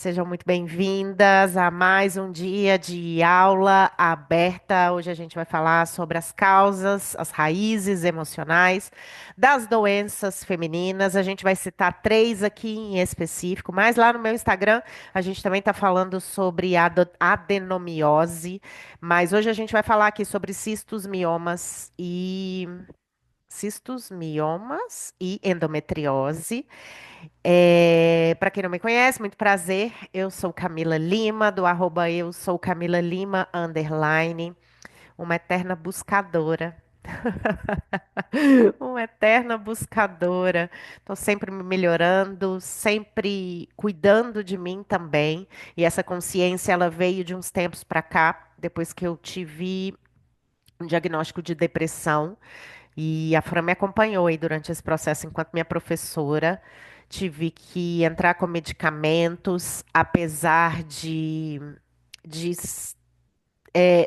Sejam muito bem-vindas a mais um dia de aula aberta. Hoje a gente vai falar sobre as causas, as raízes emocionais das doenças femininas. A gente vai citar três aqui em específico, mas lá no meu Instagram a gente também está falando sobre a adenomiose. Mas hoje a gente vai falar aqui sobre cistos, miomas e endometriose. Para quem não me conhece, muito prazer. Eu sou Camila Lima, do arroba eu sou Camila Lima, underline, uma eterna buscadora. Uma eterna buscadora. Estou sempre me melhorando, sempre cuidando de mim também. E essa consciência, ela veio de uns tempos para cá, depois que eu tive um diagnóstico de depressão. E a Fran me acompanhou aí durante esse processo enquanto minha professora. Tive que entrar com medicamentos, apesar de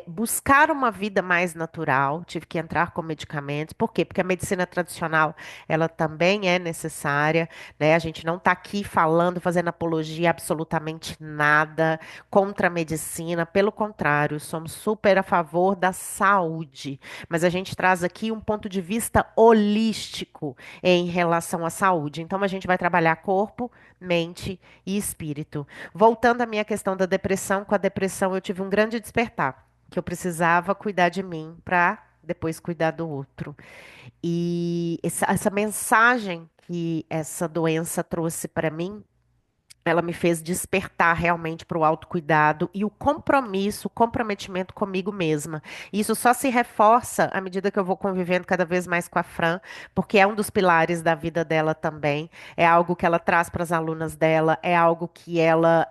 buscar uma vida mais natural, tive que entrar com medicamentos. Por quê? Porque a medicina tradicional, ela também é necessária, né? A gente não está aqui falando, fazendo apologia a absolutamente nada contra a medicina, pelo contrário, somos super a favor da saúde, mas a gente traz aqui um ponto de vista holístico em relação à saúde. Então a gente vai trabalhar corpo, mente e espírito. Voltando à minha questão da depressão, com a depressão eu tive um grande despertar, que eu precisava cuidar de mim para depois cuidar do outro. E essa mensagem que essa doença trouxe para mim, ela me fez despertar realmente para o autocuidado e o compromisso, o comprometimento comigo mesma. Isso só se reforça à medida que eu vou convivendo cada vez mais com a Fran, porque é um dos pilares da vida dela também. É algo que ela traz para as alunas dela, é algo que ela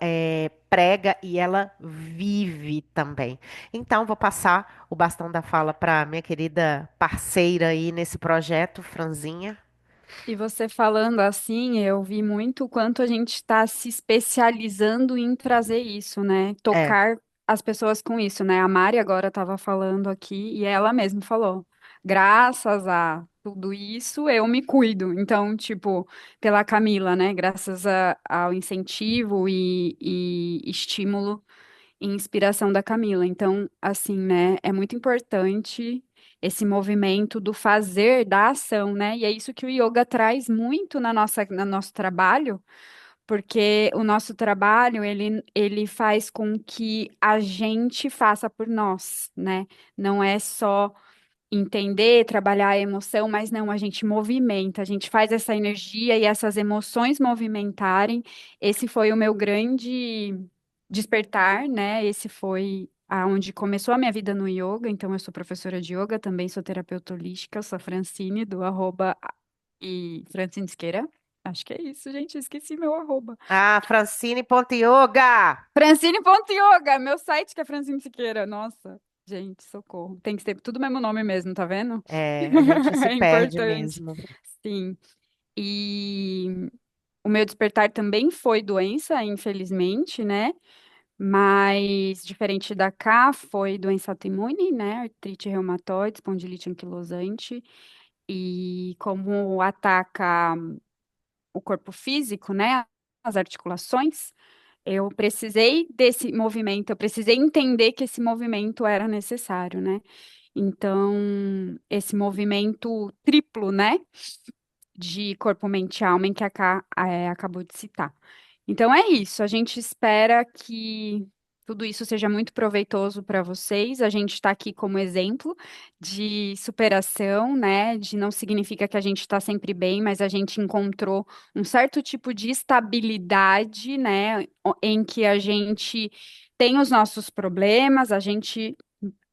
prega e ela vive também. Então, vou passar o bastão da fala para minha querida parceira aí nesse projeto, Franzinha. E você falando assim, eu vi muito o quanto a gente está se especializando em trazer isso, né? É, Tocar as pessoas com isso, né? A Mari agora estava falando aqui e ela mesma falou: graças a tudo isso, eu me cuido. Então, tipo, pela Camila, né? Ao incentivo e estímulo e inspiração da Camila. Então, assim, né? É muito importante esse movimento do fazer, da ação, né? E é isso que o yoga traz muito no nosso trabalho, porque o nosso trabalho, ele faz com que a gente faça por nós, né? Não é só entender, trabalhar a emoção, mas não, a gente movimenta, a gente faz essa energia e essas emoções movimentarem. Esse foi o meu grande despertar, né? Esse foi aonde começou a minha vida no yoga. Então, eu sou professora de yoga, também sou terapeuta holística, sou Francine, do arroba e Francine Isqueira. Acho que é isso, gente. Esqueci meu arroba. ah, Francine.yoga! Francine.yoga, meu site que é Francine Siqueira. Nossa, gente, socorro. Tem que ser tudo mesmo nome mesmo, tá vendo? É, a gente se É perde importante. mesmo. Sim. E o meu despertar também foi doença, infelizmente, né? Mas, diferente da K, foi doença autoimune, né? Artrite reumatoide, espondilite anquilosante. E como ataca o corpo físico, né? As articulações, eu precisei desse movimento, eu precisei entender que esse movimento era necessário, né? Então, esse movimento triplo, né? De corpo, mente e alma, em que a Ká, acabou de citar. Então é isso. A gente espera que tudo isso seja muito proveitoso para vocês. A gente está aqui como exemplo de superação, né? De não significa que a gente está sempre bem, mas a gente encontrou um certo tipo de estabilidade, né? Em que a gente tem os nossos problemas, a gente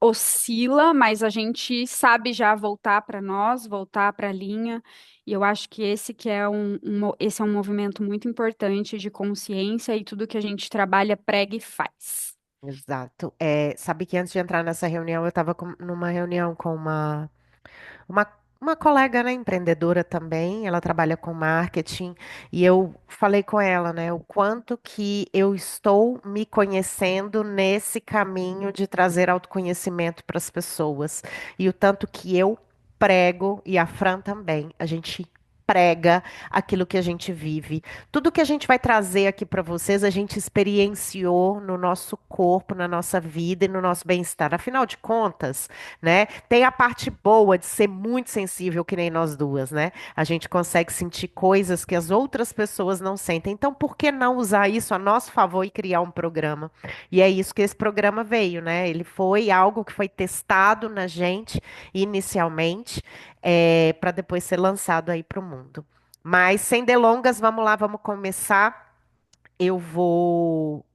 oscila, mas a gente sabe já voltar para nós, voltar para a linha. E eu acho que esse que é esse é um movimento muito importante de consciência e tudo que a gente trabalha, prega e faz. Exato. Sabe que antes de entrar nessa reunião, eu estava numa reunião com uma, uma colega, né, empreendedora também. Ela trabalha com marketing e eu falei com ela, né, o quanto que eu estou me conhecendo nesse caminho de trazer autoconhecimento para as pessoas e o tanto que eu prego e a Fran também. A gente prega aquilo que a gente vive. Tudo que a gente vai trazer aqui para vocês, a gente experienciou no nosso corpo, na nossa vida e no nosso bem-estar. Afinal de contas, né, tem a parte boa de ser muito sensível, que nem nós duas, né? A gente consegue sentir coisas que as outras pessoas não sentem. Então, por que não usar isso a nosso favor e criar um programa? E é isso que esse programa veio, né? Ele foi algo que foi testado na gente inicialmente, para depois ser lançado aí para o mundo. Mas sem delongas, vamos lá, vamos começar. Eu vou,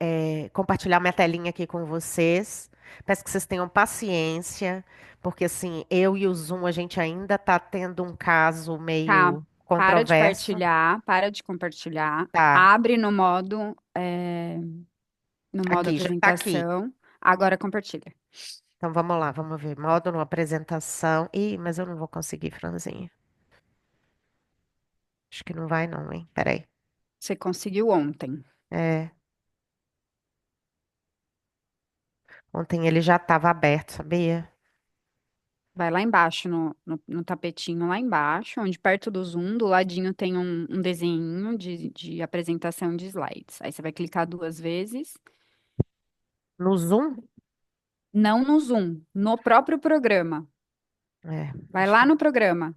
compartilhar minha telinha aqui com vocês. Peço que vocês tenham paciência, porque assim, eu e o Zoom, a gente ainda está tendo um caso Tá, meio controverso. para de compartilhar, Tá, abre no modo aqui, já tá aqui. apresentação, agora compartilha. Então vamos lá, vamos ver. Modo no apresentação. Ih, mas eu não vou conseguir, Franzinha. Acho que não vai não, hein? Peraí. Você conseguiu ontem. É, ontem ele já estava aberto, sabia? Vai lá embaixo, no tapetinho lá embaixo, onde perto do zoom, do ladinho tem um desenho de apresentação de slides. Aí você vai clicar duas vezes. No Zoom? Não no zoom, no próprio programa. É, Vai lá no programa.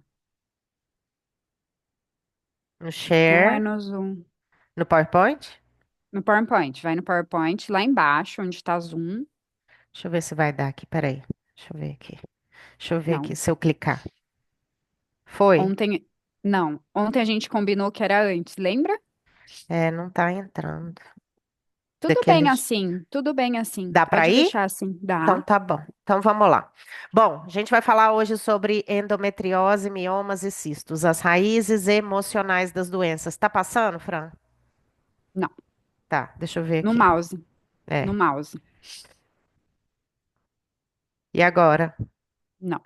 no Não é Share, no zoom. no PowerPoint. No PowerPoint. Vai no PowerPoint, lá embaixo, onde está zoom. Deixa eu ver se vai dar aqui, peraí. Deixa eu ver aqui. Deixa eu ver aqui Não. se eu clicar. Foi? Ontem. Não. Ontem a gente combinou que era antes, lembra? É, não tá entrando. Tudo bem Daqueles. assim, tudo bem assim. Dá pra Pode ir? deixar assim. Então Dá. tá bom. Então vamos lá. Bom, a gente vai falar hoje sobre endometriose, miomas e cistos, as raízes emocionais das doenças. Tá passando, Fran? Não. Tá, deixa eu ver No aqui. mouse. É. No mouse. E agora? Não.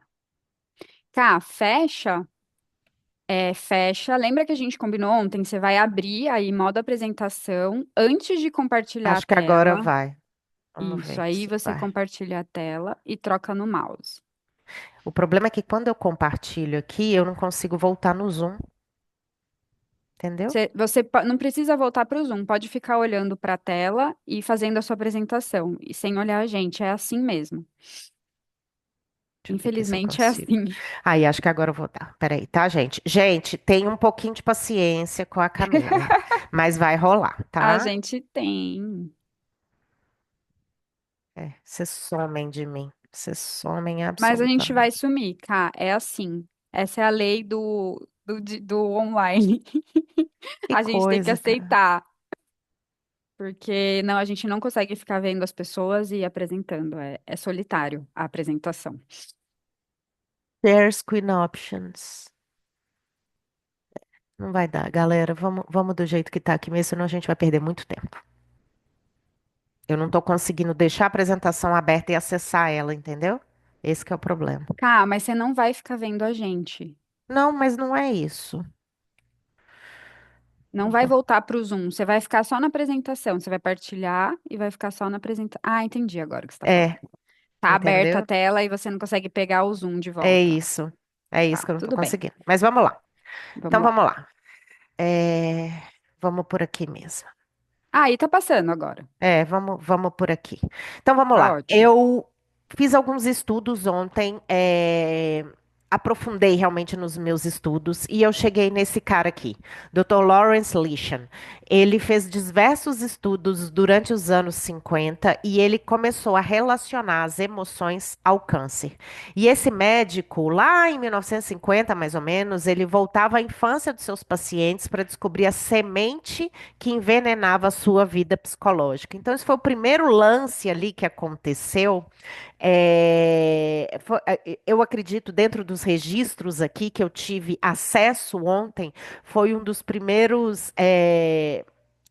Tá, fecha. Fecha. Lembra que a gente combinou ontem? Você vai abrir aí modo apresentação antes de compartilhar a Acho que agora tela. vai. Vamos Isso. ver Aí se você vai. compartilha a tela e troca no mouse. O problema é que quando eu compartilho aqui, eu não consigo voltar no Zoom, entendeu? Não precisa voltar para o Zoom, pode ficar olhando para a tela e fazendo a sua apresentação, e sem olhar a gente, é assim mesmo. Deixa eu ver aqui se eu Infelizmente é consigo. assim. Aí, acho que agora eu vou dar. Peraí, tá, gente? Gente, tem um pouquinho de paciência com a Camila, mas vai rolar, A tá? gente tem. É, vocês somem de mim. Vocês somem Mas a gente vai absolutamente. sumir, tá? É assim. Essa é a lei do online. Que A gente tem que coisa, cara. aceitar, porque não, a gente não consegue ficar vendo as pessoas e apresentando. É solitário a apresentação. Share screen options. Não vai dar, galera. Vamos do jeito que tá aqui mesmo, senão a gente vai perder muito tempo. Eu não tô conseguindo deixar a apresentação aberta e acessar ela, entendeu? Esse que é o problema. Tá, mas você não vai ficar vendo a gente. Não, mas não é isso. Não Não vai tô- voltar para o Zoom, você vai ficar só na apresentação. Você vai partilhar e vai ficar só na apresentação. Ah, entendi agora o que você está falando. É, Tá aberta a entendeu? tela e você não consegue pegar o Zoom de É volta. isso. É isso Tá, que eu não tô tudo bem. conseguindo. Mas vamos lá. Então Vamos lá. vamos lá. É, vamos por aqui mesmo. Ah, aí tá passando agora. Vamos por aqui. Então vamos Tá lá. ótimo. Eu fiz alguns estudos ontem, aprofundei realmente nos meus estudos e eu cheguei nesse cara aqui, Dr. Lawrence Lishan. Ele fez diversos estudos durante os anos 50 e ele começou a relacionar as emoções ao câncer. E esse médico, lá em 1950, mais ou menos, ele voltava à infância dos seus pacientes para descobrir a semente que envenenava a sua vida psicológica. Então, esse foi o primeiro lance ali que aconteceu. Eu acredito, dentro dos registros aqui que eu tive acesso ontem, foi um dos primeiros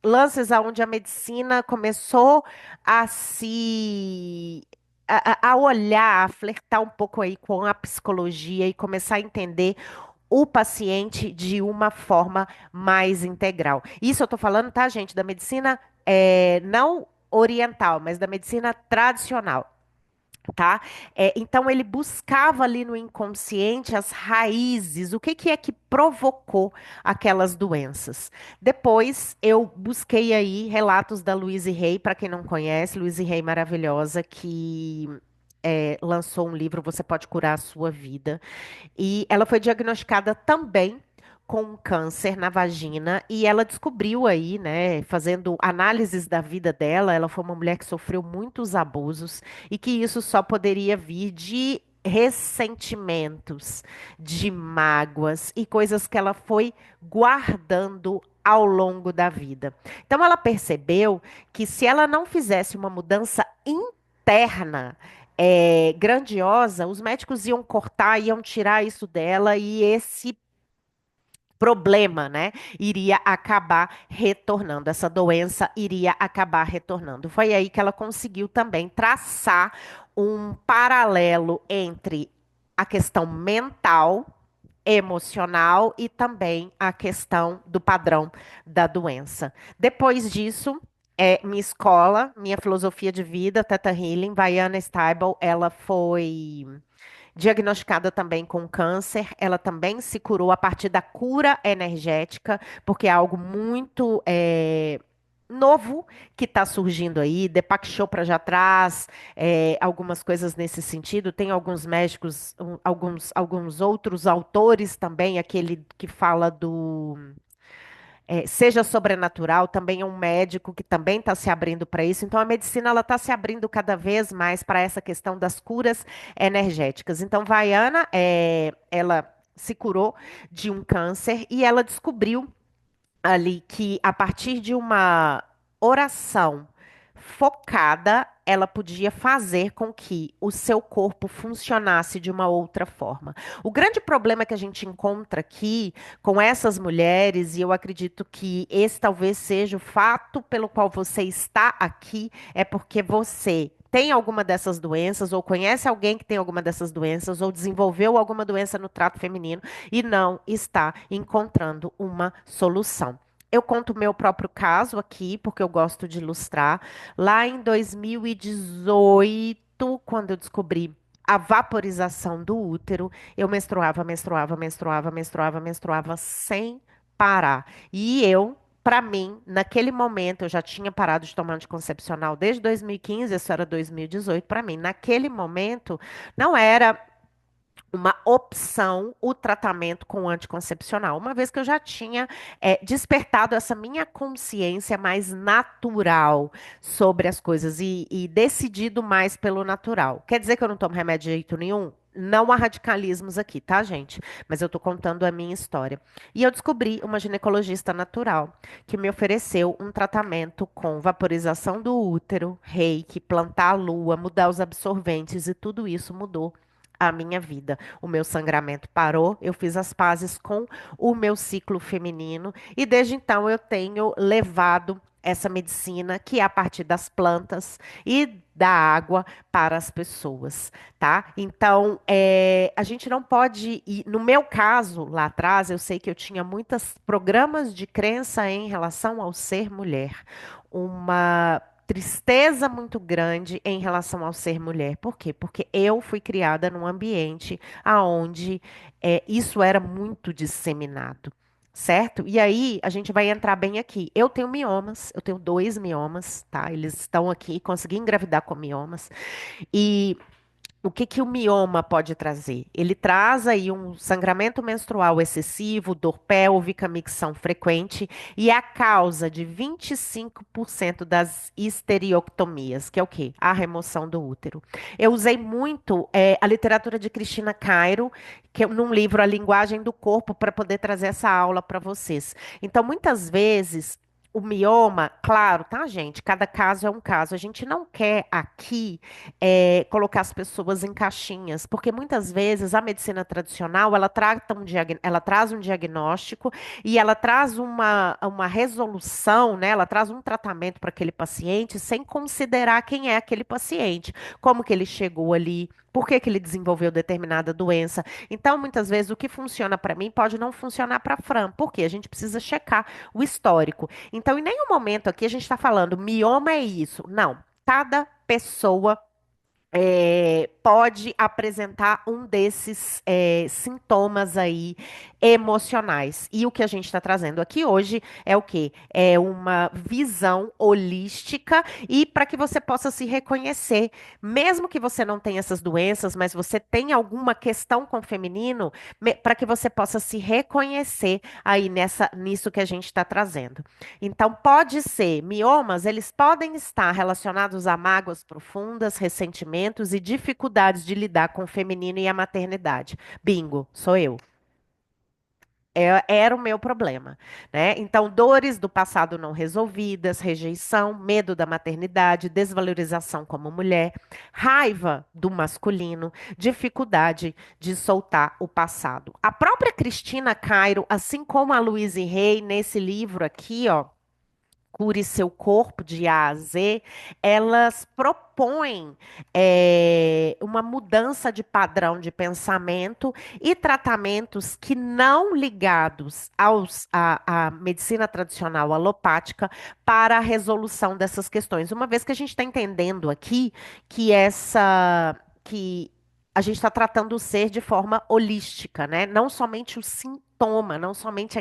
lances aonde a medicina começou a se a olhar, a flertar um pouco aí com a psicologia e começar a entender o paciente de uma forma mais integral. Isso eu estou falando, tá, gente, da medicina não oriental, mas da medicina tradicional. tá? Então ele buscava ali no inconsciente as raízes, o que que é que provocou aquelas doenças. Depois eu busquei aí relatos da Louise Hay, para quem não conhece, Louise Hay maravilhosa, que lançou um livro, Você Pode Curar a Sua Vida. E ela foi diagnosticada também com um câncer na vagina e ela descobriu aí, né, fazendo análises da vida dela, ela foi uma mulher que sofreu muitos abusos e que isso só poderia vir de ressentimentos, de mágoas e coisas que ela foi guardando ao longo da vida. Então ela percebeu que se ela não fizesse uma mudança interna, grandiosa, os médicos iam cortar, iam tirar isso dela e esse problema, né, iria acabar retornando. Essa doença iria acabar retornando. Foi aí que ela conseguiu também traçar um paralelo entre a questão mental, emocional e também a questão do padrão da doença. Depois disso, minha escola, minha filosofia de vida, Theta Healing, Vaiana Stable, ela foi diagnosticada também com câncer. Ela também se curou a partir da cura energética, porque é algo muito novo que está surgindo aí. Deepak Chopra já traz algumas coisas nesse sentido. Tem alguns médicos, alguns outros autores também, aquele que fala do seja sobrenatural, também é um médico que também está se abrindo para isso. Então, a medicina ela está se abrindo cada vez mais para essa questão das curas energéticas. Então, Vaiana, ela se curou de um câncer e ela descobriu ali que a partir de uma oração focada, ela podia fazer com que o seu corpo funcionasse de uma outra forma. O grande problema que a gente encontra aqui com essas mulheres, e eu acredito que esse talvez seja o fato pelo qual você está aqui, é porque você tem alguma dessas doenças, ou conhece alguém que tem alguma dessas doenças, ou desenvolveu alguma doença no trato feminino e não está encontrando uma solução. Eu conto o meu próprio caso aqui, porque eu gosto de ilustrar. Lá em 2018, quando eu descobri a vaporização do útero, eu menstruava, menstruava, menstruava, menstruava, menstruava sem parar. E eu, para mim, naquele momento, eu já tinha parado de tomar anticoncepcional desde 2015, isso era 2018. Para mim, naquele momento, não era uma opção o tratamento com anticoncepcional, uma vez que eu já tinha despertado essa minha consciência mais natural sobre as coisas e decidido mais pelo natural. Quer dizer que eu não tomo remédio de jeito nenhum? Não há radicalismos aqui, tá, gente? Mas eu tô contando a minha história. E eu descobri uma ginecologista natural que me ofereceu um tratamento com vaporização do útero, reiki, plantar a lua, mudar os absorventes e tudo isso mudou a minha vida. O meu sangramento parou, eu fiz as pazes com o meu ciclo feminino e desde então eu tenho levado essa medicina que é a partir das plantas e da água para as pessoas, tá? Então, a gente não pode ir. No meu caso, lá atrás, eu sei que eu tinha muitos programas de crença em relação ao ser mulher. Uma tristeza muito grande em relação ao ser mulher. Por quê? Porque eu fui criada num ambiente aonde isso era muito disseminado. Certo? E aí, a gente vai entrar bem aqui. Eu tenho miomas, eu tenho dois miomas, tá? Eles estão aqui, consegui engravidar com miomas. E o que que o mioma pode trazer? Ele traz aí um sangramento menstrual excessivo, dor pélvica, micção frequente e é a causa de 25% das histerectomias, que é o quê? A remoção do útero. Eu usei muito a literatura de Cristina Cairo, num livro A Linguagem do Corpo, para poder trazer essa aula para vocês. Então, muitas vezes o mioma, claro, tá, gente? Cada caso é um caso. A gente não quer aqui colocar as pessoas em caixinhas, porque muitas vezes a medicina tradicional ela traz um diagnóstico e ela traz uma resolução, né? Ela traz um tratamento para aquele paciente sem considerar quem é aquele paciente, como que ele chegou ali. Por que que ele desenvolveu determinada doença? Então, muitas vezes, o que funciona para mim pode não funcionar para a Fran. Por quê? A gente precisa checar o histórico. Então, em nenhum momento aqui a gente está falando mioma é isso. Não. Cada pessoa pode apresentar um desses sintomas aí emocionais. E o que a gente está trazendo aqui hoje é o quê? É uma visão holística e para que você possa se reconhecer, mesmo que você não tenha essas doenças, mas você tem alguma questão com o feminino, para que você possa se reconhecer aí nisso que a gente está trazendo. Então, pode ser, miomas, eles podem estar relacionados a mágoas profundas, ressentimentos e dificuldades de lidar com o feminino e a maternidade. Bingo, sou eu. Era o meu problema, né? Então, dores do passado não resolvidas, rejeição, medo da maternidade, desvalorização como mulher, raiva do masculino, dificuldade de soltar o passado. A própria Cristina Cairo, assim como a Louise Hay, nesse livro aqui, ó, Cure Seu Corpo, de A a Z, elas propõem uma mudança de padrão de pensamento e tratamentos que não ligados à medicina tradicional alopática para a resolução dessas questões. Uma vez que a gente está entendendo aqui que a gente está tratando o ser de forma holística, né? Não somente o sintoma, não somente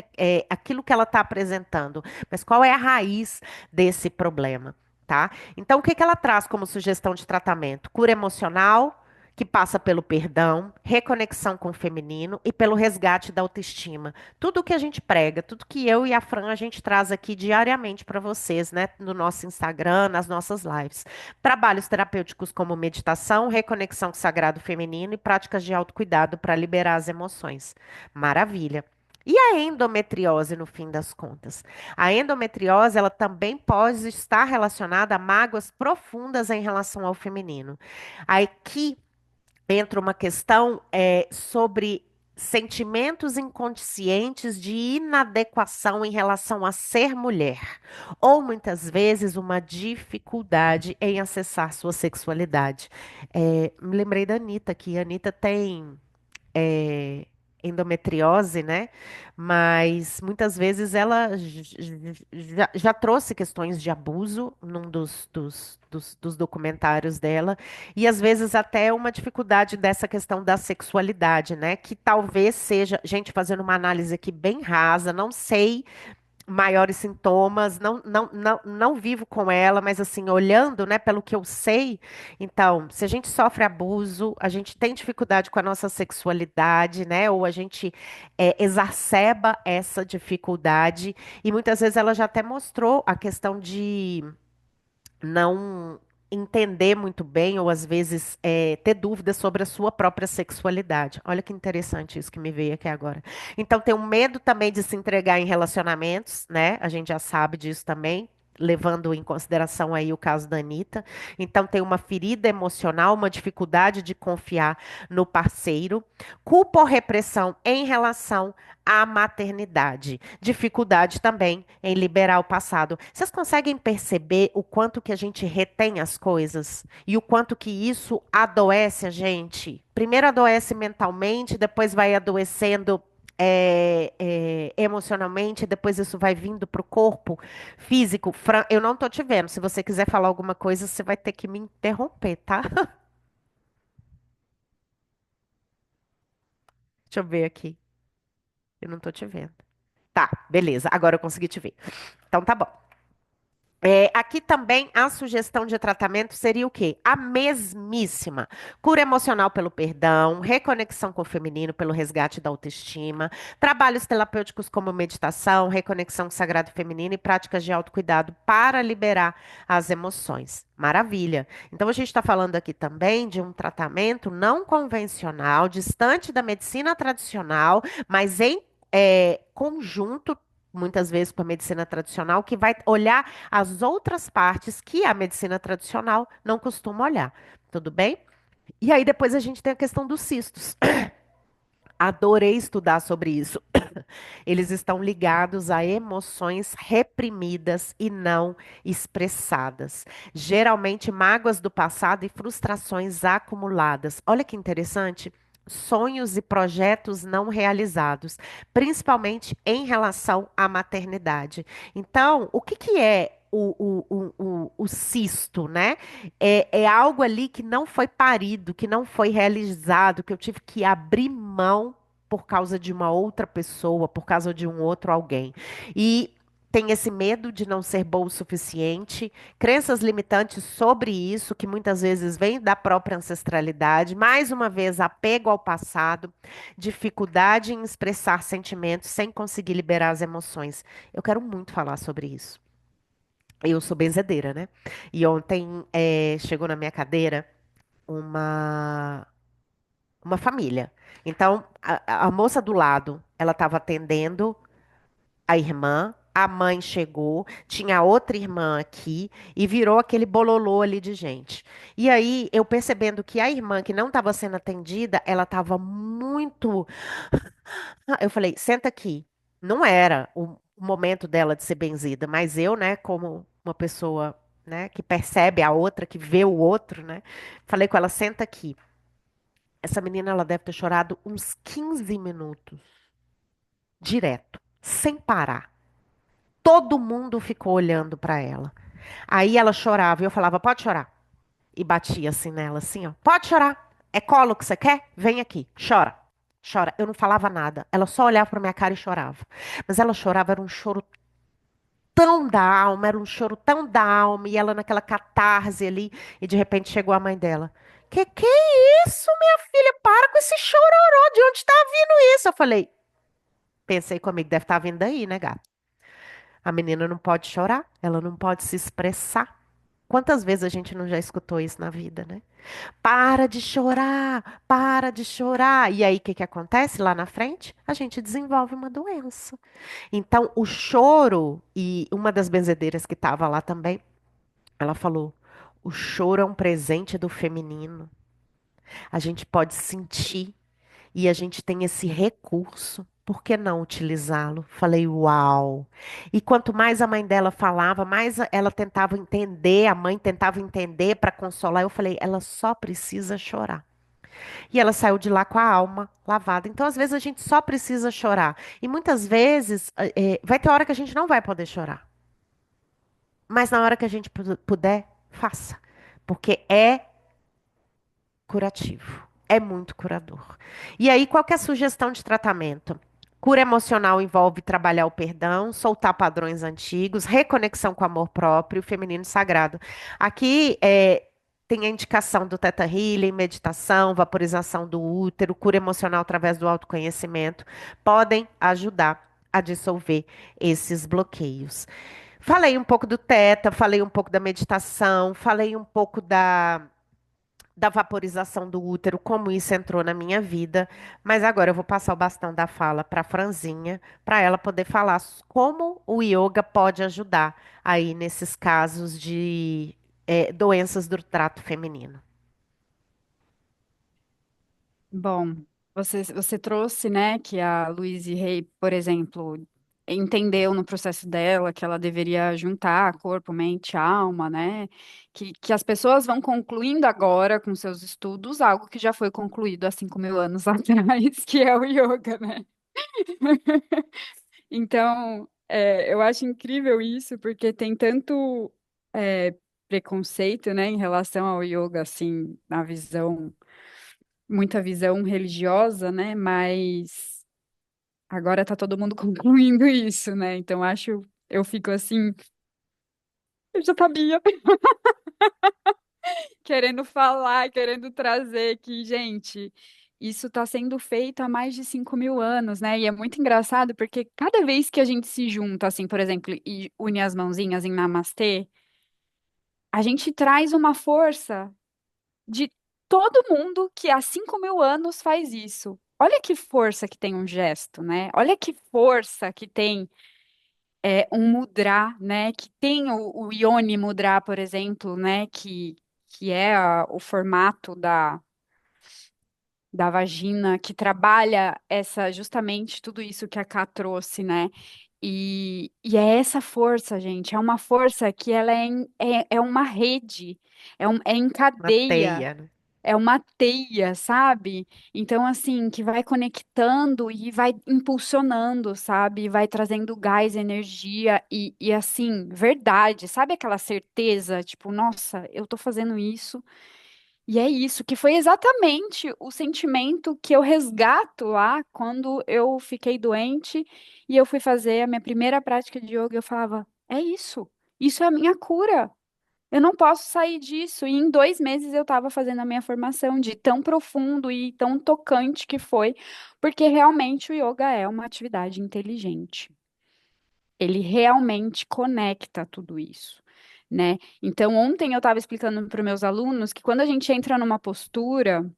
aquilo que ela está apresentando, mas qual é a raiz desse problema, tá? Então, o que que ela traz como sugestão de tratamento? Cura emocional, que passa pelo perdão, reconexão com o feminino e pelo resgate da autoestima. Tudo que a gente prega, tudo que eu e a Fran a gente traz aqui diariamente para vocês, né, no nosso Instagram, nas nossas lives. Trabalhos terapêuticos como meditação, reconexão com o sagrado feminino e práticas de autocuidado para liberar as emoções. Maravilha. E a endometriose, no fim das contas? A endometriose, ela também pode estar relacionada a mágoas profundas em relação ao feminino. Aqui entra uma questão sobre sentimentos inconscientes de inadequação em relação a ser mulher, ou muitas vezes uma dificuldade em acessar sua sexualidade. Me lembrei da Anitta aqui. A Anitta tem é, endometriose, né? Mas muitas vezes ela já trouxe questões de abuso num dos documentários dela, e às vezes até uma dificuldade dessa questão da sexualidade, né? Que talvez seja, gente, fazendo uma análise aqui bem rasa, não sei maiores sintomas, não vivo com ela, mas assim, olhando, né, pelo que eu sei, então, se a gente sofre abuso, a gente tem dificuldade com a nossa sexualidade, né, ou a gente exacerba essa dificuldade, e muitas vezes ela já até mostrou a questão de não entender muito bem, ou às vezes ter dúvidas sobre a sua própria sexualidade. Olha que interessante isso que me veio aqui agora. Então, tem um medo também de se entregar em relacionamentos, né? A gente já sabe disso também. Levando em consideração aí o caso da Anitta. Então, tem uma ferida emocional, uma dificuldade de confiar no parceiro, culpa ou repressão em relação à maternidade, dificuldade também em liberar o passado. Vocês conseguem perceber o quanto que a gente retém as coisas e o quanto que isso adoece a gente? Primeiro adoece mentalmente, depois vai adoecendo emocionalmente, depois isso vai vindo para o corpo físico. Fran, eu não tô te vendo. Se você quiser falar alguma coisa, você vai ter que me interromper, tá? Deixa eu ver aqui. Eu não tô te vendo. Tá, beleza. Agora eu consegui te ver. Então tá bom. Aqui também a sugestão de tratamento seria o quê? A mesmíssima. Cura emocional pelo perdão, reconexão com o feminino pelo resgate da autoestima, trabalhos terapêuticos como meditação, reconexão com o sagrado feminino e práticas de autocuidado para liberar as emoções. Maravilha. Então a gente está falando aqui também de um tratamento não convencional, distante da medicina tradicional, mas em conjunto muitas vezes com a medicina tradicional, que vai olhar as outras partes que a medicina tradicional não costuma olhar. Tudo bem? E aí depois a gente tem a questão dos cistos. Adorei estudar sobre isso. Eles estão ligados a emoções reprimidas e não expressadas. Geralmente, mágoas do passado e frustrações acumuladas. Olha que interessante. Sonhos e projetos não realizados, principalmente em relação à maternidade. Então, o que que é o cisto, né? É algo ali que não foi parido, que não foi realizado, que eu tive que abrir mão por causa de uma outra pessoa, por causa de um outro alguém. E tem esse medo de não ser boa o suficiente, crenças limitantes sobre isso, que muitas vezes vêm da própria ancestralidade, mais uma vez, apego ao passado, dificuldade em expressar sentimentos sem conseguir liberar as emoções. Eu quero muito falar sobre isso. Eu sou benzedeira, né? E ontem chegou na minha cadeira uma, uma família. Então, a moça do lado, ela estava atendendo a irmã, a mãe chegou, tinha outra irmã aqui e virou aquele bololô ali de gente. E aí, eu percebendo que a irmã que não estava sendo atendida, ela estava muito. Eu falei, senta aqui. Não era o momento dela de ser benzida, mas eu, né, como uma pessoa, né, que percebe a outra, que vê o outro, né, falei com ela, senta aqui. Essa menina, ela deve ter chorado uns 15 minutos, direto, sem parar. Todo mundo ficou olhando para ela. Aí ela chorava e eu falava, pode chorar. E batia assim nela, assim, ó. Pode chorar. É colo que você quer? Vem aqui. Chora. Chora. Eu não falava nada. Ela só olhava pra minha cara e chorava. Mas ela chorava, era um choro tão da alma, era um choro tão da alma. E ela naquela catarse ali. E de repente chegou a mãe dela. Que é isso, minha filha? Para com esse chororô. De onde tá vindo isso? Eu falei, pensei comigo, deve estar vindo daí, né, gato? A menina não pode chorar, ela não pode se expressar. Quantas vezes a gente não já escutou isso na vida, né? Para de chorar, para de chorar. E aí, o que que acontece lá na frente? A gente desenvolve uma doença. Então, o choro, e uma das benzedeiras que estava lá também, ela falou: o choro é um presente do feminino. A gente pode sentir e a gente tem esse recurso. Por que não utilizá-lo? Falei, uau! E quanto mais a mãe dela falava, mais ela tentava entender, a mãe tentava entender para consolar. Eu falei, ela só precisa chorar. E ela saiu de lá com a alma lavada. Então, às vezes, a gente só precisa chorar. E muitas vezes, vai ter hora que a gente não vai poder chorar. Mas na hora que a gente puder, faça. Porque é curativo. É muito curador. E aí, qual que é a sugestão de tratamento? Cura emocional envolve trabalhar o perdão, soltar padrões antigos, reconexão com o amor próprio, feminino sagrado. Aqui tem a indicação do Theta Healing, meditação, vaporização do útero, cura emocional através do autoconhecimento, podem ajudar a dissolver esses bloqueios. Falei um pouco do Theta, falei um pouco da meditação, falei um pouco da vaporização do útero, como isso entrou na minha vida. Mas agora eu vou passar o bastão da fala para a Franzinha, para ela poder falar como o yoga pode ajudar aí nesses casos de doenças do trato feminino. Bom, você trouxe, né, que a Louise Hay, por exemplo, entendeu no processo dela que ela deveria juntar corpo, mente, alma, né? Que as pessoas vão concluindo agora com seus estudos algo que já foi concluído há 5.000 anos atrás, que é o yoga, né? Então, eu acho incrível isso, porque tem tanto preconceito, né, em relação ao yoga, assim, na visão muita visão religiosa, né? Mas agora tá todo mundo concluindo isso, né? Então eu fico assim, eu já sabia, querendo falar, querendo trazer que, gente, isso está sendo feito há mais de 5.000 anos, né? E é muito engraçado porque cada vez que a gente se junta, assim, por exemplo, e une as mãozinhas em namastê, a gente traz uma força de todo mundo que há 5.000 anos faz isso. Olha que força que tem um gesto, né? Olha que força que tem um mudra, né? Que tem o Yoni Mudra, por exemplo, né? Que é o formato da vagina, que trabalha essa justamente tudo isso que a Ká trouxe, né? E é essa força, gente, é uma força que ela é uma rede, é em Uma cadeia. teia, né? é uma teia, sabe? Então, assim, que vai conectando e vai impulsionando, sabe? Vai trazendo gás, energia e assim, verdade, sabe aquela certeza, tipo, nossa, eu tô fazendo isso. E é isso, que foi exatamente o sentimento que eu resgato lá quando eu fiquei doente e eu fui fazer a minha primeira prática de yoga. Eu falava, é isso é a minha cura. Eu não posso sair disso. E em 2 meses eu estava fazendo a minha formação de tão profundo e tão tocante que foi, porque realmente o yoga é uma atividade inteligente. Ele realmente conecta tudo isso, né? Então, ontem eu estava explicando para os meus alunos que quando a gente entra numa postura,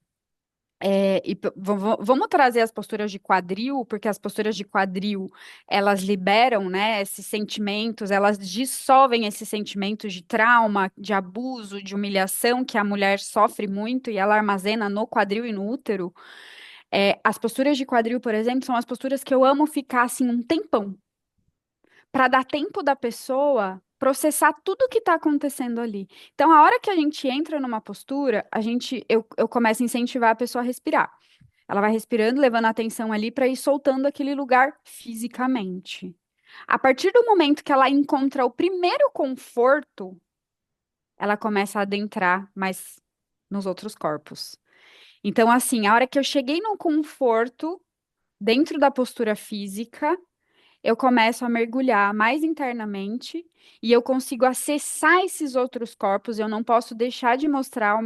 vamos trazer as posturas de quadril, porque as posturas de quadril, elas liberam, né, esses sentimentos, elas dissolvem esses sentimentos de trauma, de abuso, de humilhação que a mulher sofre muito e ela armazena no quadril e no útero. As posturas de quadril, por exemplo, são as posturas que eu amo ficar assim um tempão, para dar tempo da pessoa processar tudo o que está acontecendo ali. Então, a hora que a gente entra numa postura, eu começo a incentivar a pessoa a respirar. Ela vai respirando, levando a atenção ali para ir soltando aquele lugar fisicamente. A partir do momento que ela encontra o primeiro conforto, ela começa a adentrar mais nos outros corpos. Então, assim, a hora que eu cheguei no conforto dentro da postura física, eu começo a mergulhar mais internamente e eu consigo acessar esses outros corpos. Eu não posso deixar de mostrar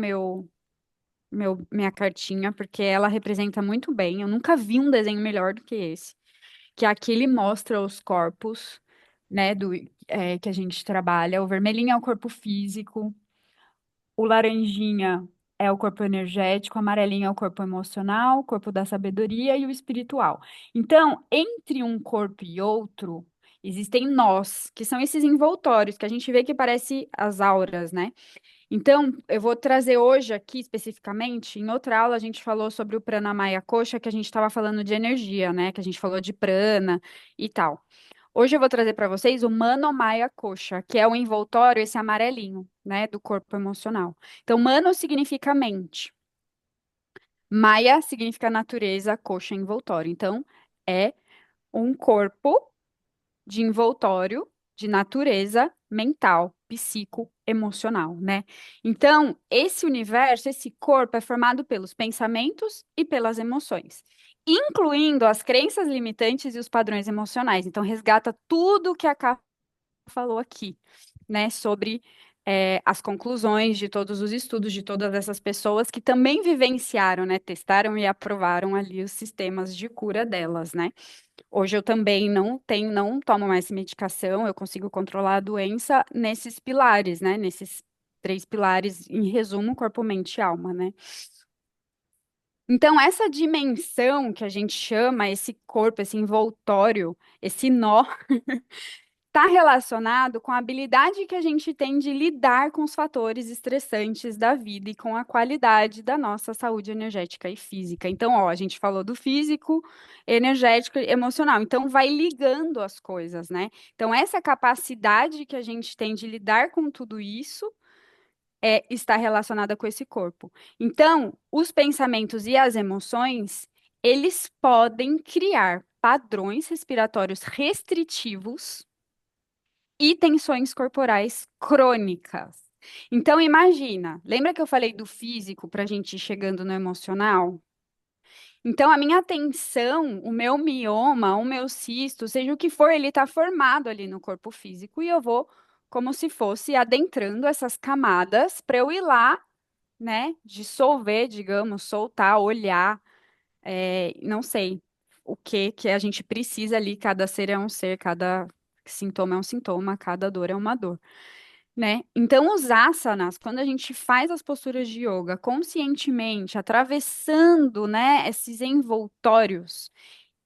minha cartinha, porque ela representa muito bem. Eu nunca vi um desenho melhor do que esse, que aqui ele mostra os corpos, né, que a gente trabalha. O vermelhinho é o corpo físico, o laranjinha é o corpo energético, o amarelinho é o corpo emocional, o corpo da sabedoria e o espiritual. Então, entre um corpo e outro, existem nós, que são esses envoltórios que a gente vê que parece as auras, né? Então, eu vou trazer hoje aqui especificamente, em outra aula a gente falou sobre o Pranamaya Kosha, que a gente estava falando de energia, né? Que a gente falou de prana e tal. Hoje eu vou trazer para vocês o Manomaya Kosha, que é o envoltório, esse amarelinho, né, do corpo emocional. Então, Mano significa mente, Maya significa natureza, Kosha envoltório. Então, é um corpo de envoltório de natureza mental, psico, emocional, né? Então, esse universo, esse corpo é formado pelos pensamentos e pelas emoções, incluindo as crenças limitantes e os padrões emocionais. Então, resgata tudo que a Ká falou aqui, né, sobre as conclusões de todos os estudos de todas essas pessoas que também vivenciaram, né, testaram e aprovaram ali os sistemas de cura delas, né? Hoje eu também não tomo mais medicação, eu consigo controlar a doença nesses pilares, né? Nesses 3 pilares, em resumo, corpo, mente e alma, né? Então, essa dimensão que a gente chama, esse corpo, esse envoltório, esse nó, está relacionado com a habilidade que a gente tem de lidar com os fatores estressantes da vida e com a qualidade da nossa saúde energética e física. Então, ó, a gente falou do físico, energético e emocional. Então, vai ligando as coisas, né? Então, essa capacidade que a gente tem de lidar com tudo isso está relacionada com esse corpo. Então, os pensamentos e as emoções, eles podem criar padrões respiratórios restritivos e tensões corporais crônicas. Então, imagina, lembra que eu falei do físico para a gente ir chegando no emocional? Então, a minha tensão, o meu mioma, o meu cisto, seja o que for, ele está formado ali no corpo físico e eu vou, como se fosse, adentrando essas camadas para eu ir lá, né, dissolver, digamos, soltar, olhar, não sei o que a gente precisa ali, cada ser é um ser, cada sintoma é um sintoma, cada dor é uma dor, né? Então, os asanas, quando a gente faz as posturas de yoga conscientemente, atravessando, né, esses envoltórios,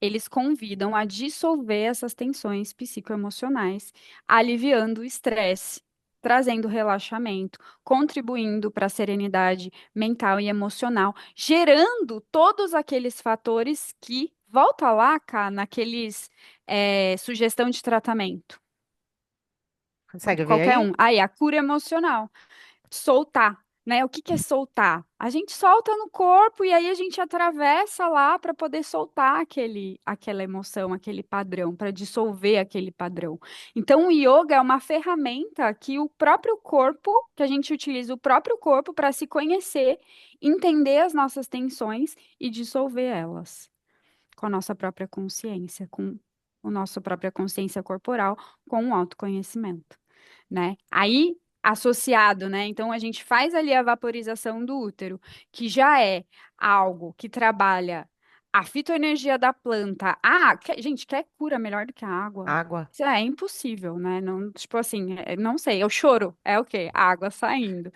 eles convidam a dissolver essas tensões psicoemocionais, aliviando o estresse, trazendo relaxamento, contribuindo para a serenidade mental e emocional, gerando todos aqueles fatores que, volta lá, cá, naqueles sugestão de tratamento. Consegue ver Qualquer aí? um. Aí, a cura emocional. Soltar. né? O que que é soltar? A gente solta no corpo e aí a gente atravessa lá para poder soltar aquela emoção, aquele padrão, para dissolver aquele padrão. Então, o yoga é uma ferramenta que o próprio corpo, que a gente utiliza o próprio corpo para se conhecer, entender as nossas tensões e dissolver elas com a nossa própria consciência, com a nossa própria consciência corporal, com o autoconhecimento, né? Aí, associado, né? Então, a gente faz ali a vaporização do útero, que já é algo que trabalha a fitoenergia da planta. Ah, gente, quer cura melhor do que a água? Água. Isso é impossível, né? Não, tipo assim, não sei, eu choro. É o quê? A água saindo,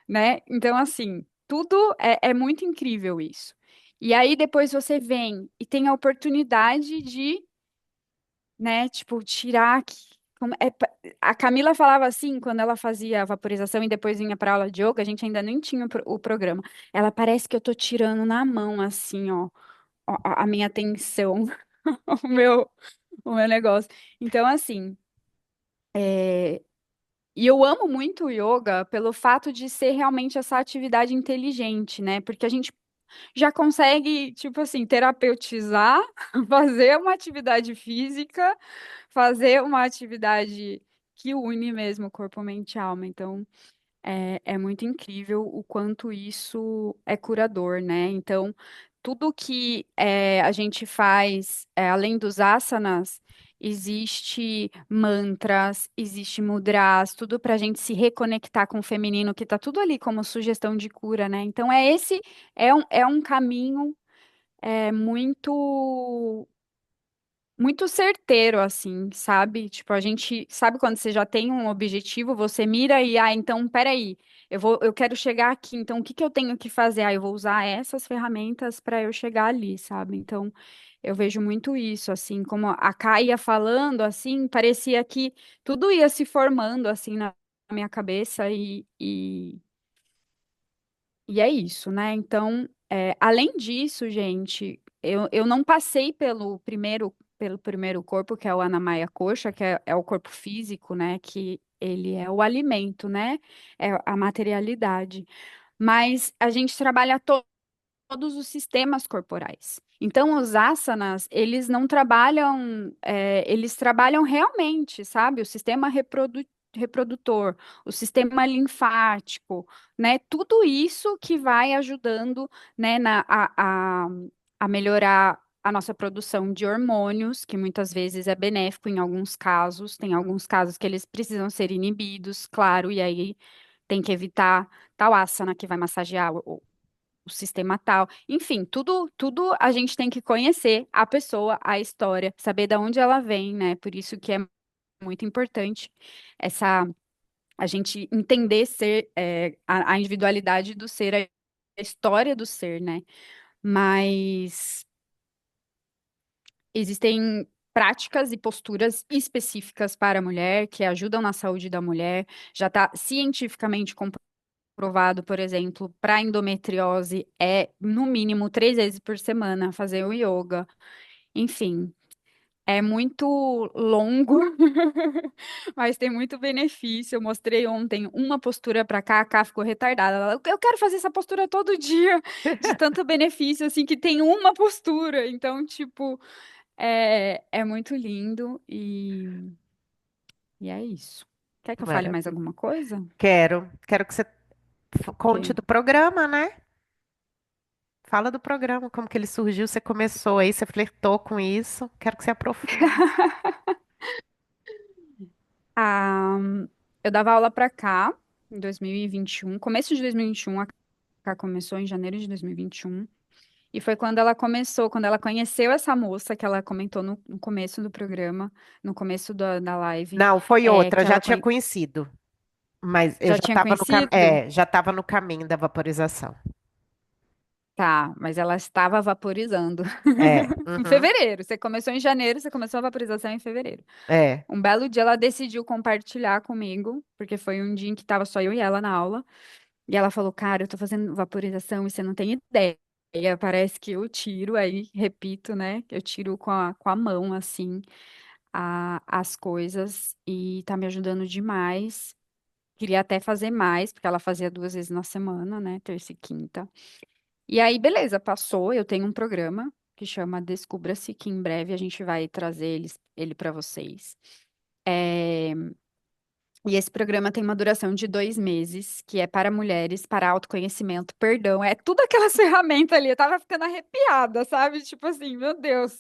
né? Então, assim, tudo é muito incrível isso. E aí depois você vem e tem a oportunidade de, né, tipo, tirar a Camila falava assim, quando ela fazia a vaporização e depois vinha para aula de yoga, a gente ainda nem tinha o programa. Ela parece que eu tô tirando na mão, assim, ó, a minha atenção, o meu, o meu negócio. Então, assim, e eu amo muito o yoga pelo fato de ser realmente essa atividade inteligente, né? Porque a gente já consegue, tipo assim, terapeutizar, fazer uma atividade física, fazer uma atividade que une mesmo corpo, mente e alma. Então, é muito incrível o quanto isso é curador, né? Então, tudo que a gente faz, além dos asanas, existe mantras, existe mudras, tudo para a gente se reconectar com o feminino, que está tudo ali como sugestão de cura, né? Então, é um caminho muito muito certeiro, assim, sabe? Tipo, a gente sabe quando você já tem um objetivo, você mira e, então, peraí, eu quero chegar aqui, então o que que eu tenho que fazer? Eu vou usar essas ferramentas para eu chegar ali, sabe? Então, eu vejo muito isso, assim, como a Kai ia falando, assim, parecia que tudo ia se formando, assim, na minha cabeça e é isso, né? Então, além disso, gente, eu não passei pelo primeiro corpo, que é o Anamaya Coxa, que é o corpo físico, né? Que ele é o alimento, né? É a materialidade. Mas a gente trabalha todos os sistemas corporais. Então, os asanas, eles não trabalham, eles trabalham realmente, sabe? O sistema reprodutor, o sistema linfático, né? Tudo isso que vai ajudando, né, a melhorar a nossa produção de hormônios, que muitas vezes é benéfico em alguns casos, tem alguns casos que eles precisam ser inibidos, claro, e aí tem que evitar tal asana que vai massagear o sistema tal. Enfim, tudo a gente tem que conhecer a pessoa, a história, saber de onde ela vem, né? Por isso que é muito importante essa a gente entender a individualidade do ser, a história do ser, né? Mas existem práticas e posturas específicas para a mulher que ajudam na saúde da mulher. Já está cientificamente provado, por exemplo, para endometriose no mínimo 3 vezes por semana fazer o yoga. Enfim, é muito longo, mas tem muito benefício. Eu mostrei ontem uma postura para cá, a Cá ficou retardada. Eu quero fazer essa postura todo dia, de tanto benefício, assim, que tem uma postura. Então, tipo, é muito lindo e é isso. Quer que eu fale mais Maravilha. alguma coisa? Quero que você conte Ok. do programa, né? Fala do programa, como que ele surgiu, você começou aí, você flertou com isso. Quero que você aprofunde. Ah, eu dava aula para cá em 2021, começo de 2021, a cá começou em janeiro de 2021. E foi quando ela começou, quando ela conheceu essa moça que ela comentou no começo do programa, no começo da live, Não, foi outra, que já ela tinha conhecido, mas eu já já tinha estava conhecido. já estava no caminho da vaporização. Tá, mas ela estava vaporizando. É, Em uhum, fevereiro. Você começou em janeiro, você começou a vaporização em fevereiro. é. Um belo dia ela decidiu compartilhar comigo, porque foi um dia em que tava só eu e ela na aula. E ela falou, cara, eu tô fazendo vaporização e você não tem ideia. Parece que eu tiro, aí, repito, né? Eu tiro com a mão, assim, as coisas e tá me ajudando demais. queria até fazer mais, porque ela fazia 2 vezes na semana, né? Terça e quinta. E aí, beleza, passou. Eu tenho um programa que chama Descubra-se, que em breve a gente vai trazer ele para vocês. É, E esse programa tem uma duração de 2 meses, que é para mulheres, para autoconhecimento, perdão. É tudo aquelas ferramentas ali. Eu tava ficando arrepiada, sabe? Tipo assim, meu Deus.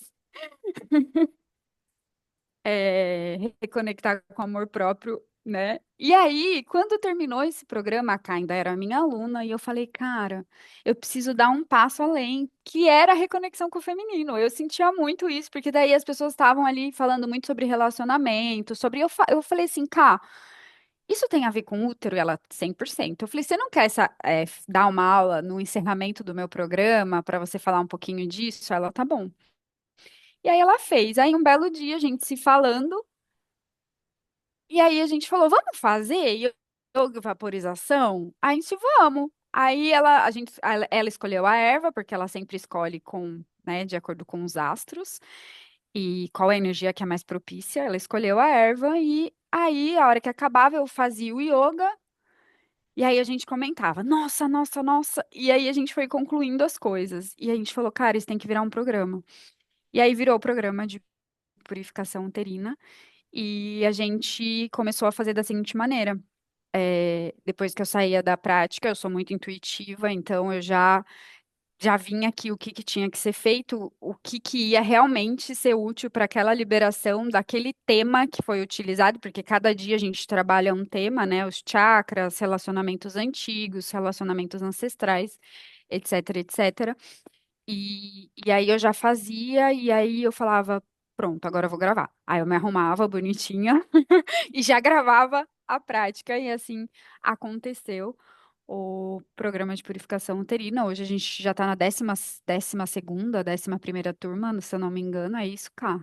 Reconectar com o amor próprio, né? E aí, quando terminou esse programa, a Cá ainda era minha aluna, e eu falei, cara, eu preciso dar um passo além, que era a reconexão com o feminino. Eu sentia muito isso, porque daí as pessoas estavam ali falando muito sobre relacionamento, sobre. Eu falei assim, Cá, isso tem a ver com útero? E ela, 100%. Eu falei, você não quer dar uma aula no encerramento do meu programa para você falar um pouquinho disso? Ela, tá bom. E aí ela fez. Aí um belo dia, a gente se falando. E aí a gente falou, vamos fazer yoga vaporização? Aí a gente, vamos. Aí ela escolheu a erva, porque ela sempre escolhe né, de acordo com os astros e qual é a energia que é mais propícia. Ela escolheu a erva e aí, a hora que acabava, eu fazia o yoga e aí a gente comentava, nossa, nossa, nossa. E aí a gente foi concluindo as coisas. E a gente falou, cara, isso tem que virar um programa. E aí virou o programa de purificação uterina. E a gente começou a fazer da seguinte maneira. Depois que eu saía da prática, eu sou muito intuitiva, então eu já vinha aqui o que tinha que ser feito, o que ia realmente ser útil para aquela liberação daquele tema que foi utilizado, porque cada dia a gente trabalha um tema, né? Os chakras, relacionamentos antigos, relacionamentos ancestrais, etc, etc. E aí eu já fazia, e aí eu falava, pronto, agora eu vou gravar. Aí eu me arrumava bonitinha e já gravava a prática, e assim aconteceu o programa de purificação uterina. Hoje a gente já está na décima segunda, 11ª turma, se eu não me engano, é isso, cá.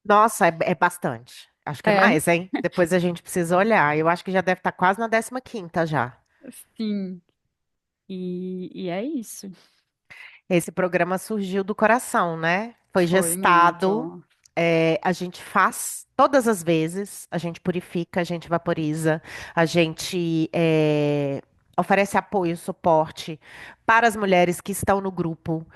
Nossa, é bastante. Acho que é É, mais, hein? Depois a gente precisa olhar. Eu acho que já deve estar quase na 15ª já. sim. E é isso. Esse programa surgiu do coração, né? Foi Foi gestado, muito. a gente faz todas as vezes, a gente purifica, a gente vaporiza, a gente oferece apoio, suporte para as mulheres que estão no grupo.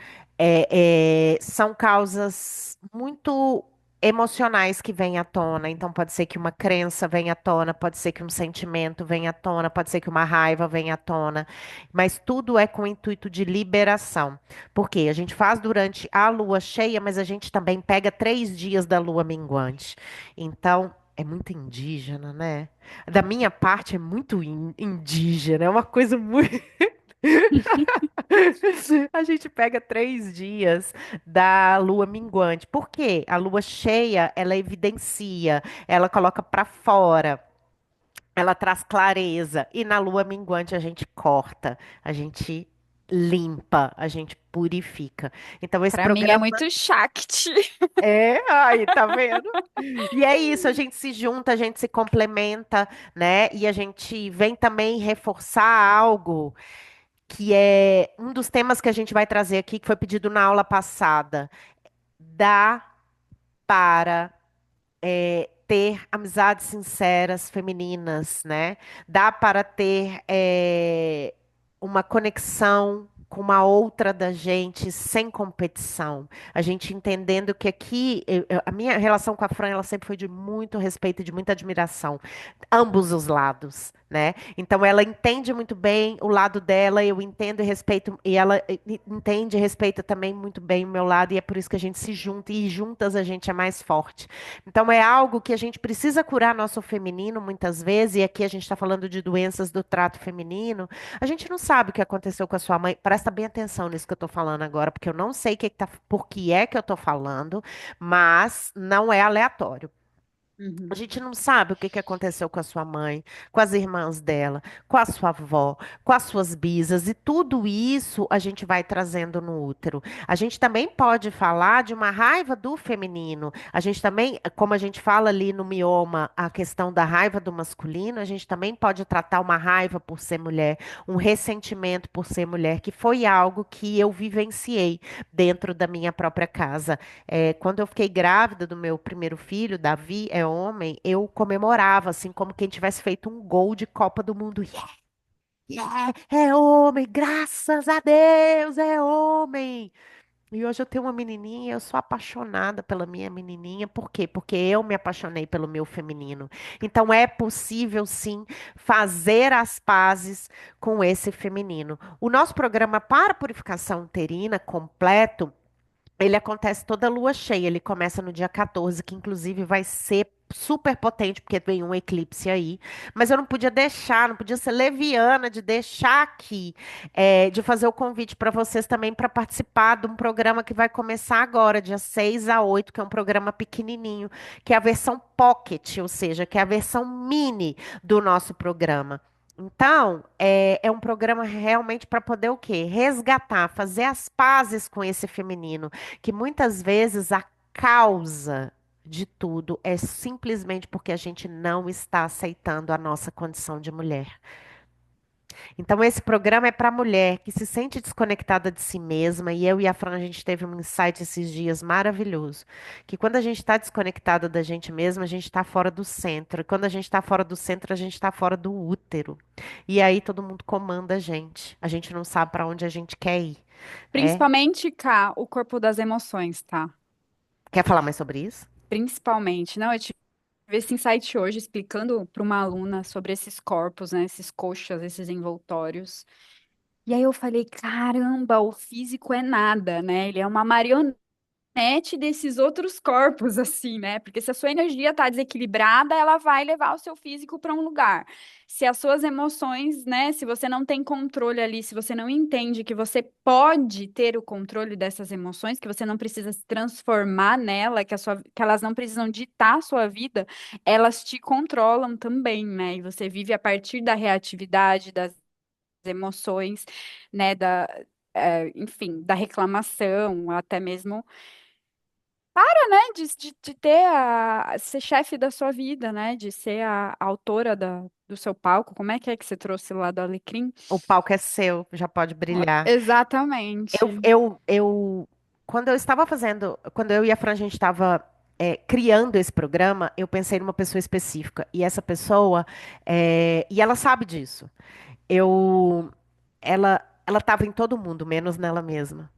São causas muito emocionais que vêm à tona, então pode ser que uma crença venha à tona, pode ser que um sentimento venha à tona, pode ser que uma raiva venha à tona, mas tudo é com o intuito de liberação. Porque a gente faz durante a lua cheia, mas a gente também pega 3 dias da lua minguante. Então, é muito indígena, né? Da minha parte, é muito indígena, é uma coisa muito. A gente pega 3 dias da lua minguante. Por quê? A lua cheia, ela evidencia, ela coloca pra fora. Ela traz clareza. E na lua minguante a gente corta, a gente limpa, a gente purifica. Então esse Para mim é programa muito Shakti. aí, tá vendo? E é isso, a gente se junta, a gente se complementa, né? E a gente vem também reforçar algo que é um dos temas que a gente vai trazer aqui, que foi pedido na aula passada. Dá para ter amizades sinceras femininas, né? Dá para ter uma conexão com uma outra da gente sem competição. A gente entendendo que aqui a minha relação com a Fran ela sempre foi de muito respeito e de muita admiração, ambos os lados, né? Então ela entende muito bem o lado dela, eu entendo e respeito e ela entende e respeita também muito bem o meu lado e é por isso que a gente se junta e juntas a gente é mais forte. Então, é algo que a gente precisa curar nosso feminino muitas vezes, e aqui a gente está falando de doenças do trato feminino. A gente não sabe o que aconteceu com a sua mãe. Presta bem atenção nisso que eu estou falando agora, porque eu não sei por que é que eu estou falando, mas não é aleatório. A Uhum, gente não sabe o que que aconteceu com a sua mãe, com as irmãs dela, com a sua avó, com as suas bisas, e tudo isso a gente vai trazendo no útero. A gente também pode falar de uma raiva do feminino. A gente também, como a gente fala ali no mioma, a questão da raiva do masculino, a gente também pode tratar uma raiva por ser mulher, um ressentimento por ser mulher, que foi algo que eu vivenciei dentro da minha própria casa. Quando eu fiquei grávida do meu primeiro filho, Davi, é homem, eu comemorava, assim, como quem tivesse feito um gol de Copa do Mundo. Yeah, yeah, é homem, graças a Deus, é homem. E hoje eu tenho uma menininha, eu sou apaixonada pela minha menininha. Por quê? Porque eu me apaixonei pelo meu feminino. Então é possível sim fazer as pazes com esse feminino. O nosso programa para purificação uterina completo ele acontece toda lua cheia, ele começa no dia 14, que inclusive vai ser super potente, porque vem um eclipse aí. Mas eu não podia deixar, não podia ser leviana de deixar aqui, de fazer o convite para vocês também para participar de um programa que vai começar agora, dia 6 a 8, que é um programa pequenininho, que é a versão pocket, ou seja, que é a versão mini do nosso programa. Então, é um programa realmente para poder o quê? Resgatar, fazer as pazes com esse feminino que muitas vezes a causa de tudo é simplesmente porque a gente não está aceitando a nossa condição de mulher. Então, esse programa é para a mulher que se sente desconectada de si mesma, e eu e a Fran, a gente teve um insight esses dias maravilhoso, que quando a gente está desconectada da gente mesma, a gente está fora do centro, e quando a gente está fora do centro, a gente está fora do útero. E aí todo mundo comanda a gente não sabe para onde a gente quer ir, né? Principalmente, cá, o corpo das emoções, tá? Quer falar mais sobre isso? Principalmente. Não, eu tive esse insight hoje explicando para uma aluna sobre esses corpos, né? Esses coxas, esses envoltórios. E aí eu falei, caramba, o físico é nada, né? Ele é uma marionete desses outros corpos, assim, né? Porque se a sua energia tá desequilibrada, ela vai levar o seu físico para um lugar. Se as suas emoções, né? Se você não tem controle ali, se você não entende que você pode ter o controle dessas emoções, que você não precisa se transformar nela, que elas não precisam ditar a sua vida, elas te controlam também, né? E você vive a partir da reatividade, das emoções, né? Enfim, da reclamação, até mesmo né, de ter ser chefe da sua vida, né? De ser a autora do seu palco. Como é que você trouxe lá do Alecrim? O palco é seu, já pode brilhar. Eu, Exatamente. eu, eu, quando eu estava fazendo, quando eu e a Fran, a gente estava criando esse programa, eu pensei numa pessoa específica. E essa pessoa, e ela sabe disso. Eu, ela estava em todo mundo, menos nela mesma.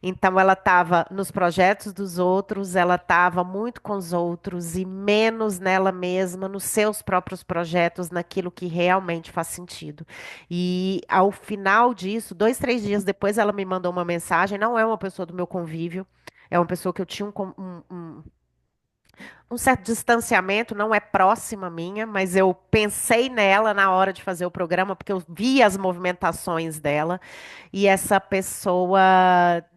Então ela estava nos projetos dos outros, ela estava muito com os outros e menos nela mesma, nos seus próprios projetos, naquilo que realmente faz sentido. E ao final disso, 2, 3 dias depois, ela me mandou uma mensagem. Não é uma pessoa do meu convívio, é uma pessoa que eu tinha um certo distanciamento, não é próxima minha, mas eu pensei nela na hora de fazer o programa, porque eu vi as movimentações dela. E essa pessoa,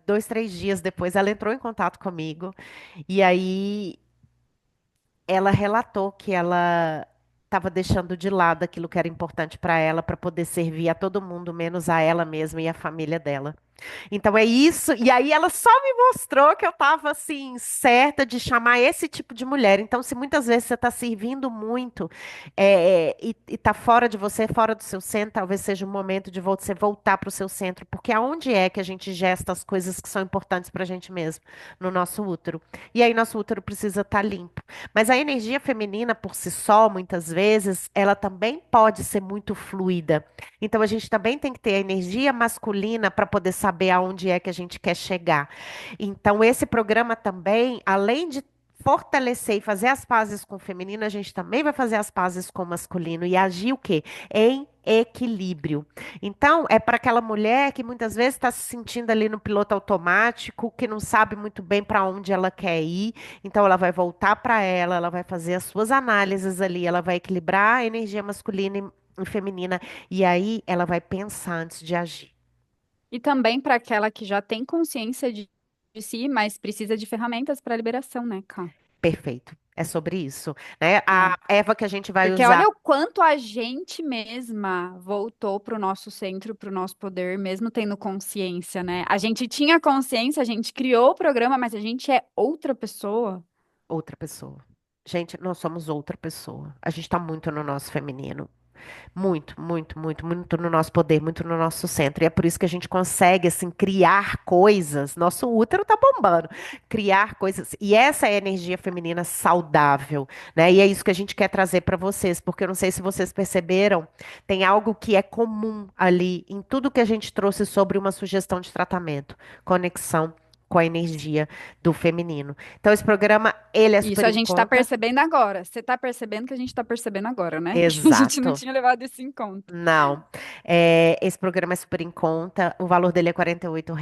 2, 3 dias depois, ela entrou em contato comigo. E aí ela relatou que ela estava deixando de lado aquilo que era importante para ela, para poder servir a todo mundo, menos a ela mesma e a família dela. Então é isso. E aí ela só me mostrou que eu estava assim, certa de chamar esse tipo de mulher. Então, se muitas vezes você está servindo muito e está fora de você, fora do seu centro, talvez seja o momento de você voltar para o seu centro. Porque aonde é que a gente gesta as coisas que são importantes para a gente mesmo? No nosso útero. E aí, nosso útero precisa estar limpo. Mas a energia feminina, por si só, muitas vezes, ela também pode ser muito fluida. Então a gente também tem que ter a energia masculina para poder saber aonde é que a gente quer chegar. Então esse programa também, além de fortalecer e fazer as pazes com o feminino, a gente também vai fazer as pazes com o masculino e agir o quê? Em equilíbrio. Então, é para aquela mulher que muitas vezes está se sentindo ali no piloto automático, que não sabe muito bem para onde ela quer ir. Então, ela vai voltar para ela vai fazer as suas análises ali, ela vai equilibrar a energia masculina e feminina e aí ela vai pensar antes de agir. E também para aquela que já tem consciência de si, mas precisa de ferramentas para liberação, né, Cá? Perfeito. É sobre isso, né? É. A Eva que a gente vai Porque usar. olha o quanto a gente mesma voltou para o nosso centro, para o nosso poder, mesmo tendo consciência, né? A gente tinha consciência, a gente criou o programa, mas a gente é outra pessoa. Outra pessoa. Gente, nós somos outra pessoa. A gente tá muito no nosso feminino. Muito, muito, muito, muito no nosso poder, muito no nosso centro. E é por isso que a gente consegue, assim, criar coisas. Nosso útero tá bombando. Criar coisas. E essa é a energia feminina saudável, né? E é isso que a gente quer trazer para vocês, porque eu não sei se vocês perceberam, tem algo que é comum ali em tudo que a gente trouxe sobre uma sugestão de tratamento. Conexão com a energia do feminino. Então, esse programa, ele é Isso super a em gente está conta. percebendo agora. Você está percebendo que a gente está percebendo agora, né? Que a gente não Exato. tinha levado isso em conta. Não. Esse programa é super em conta. O valor dele é R$ 48.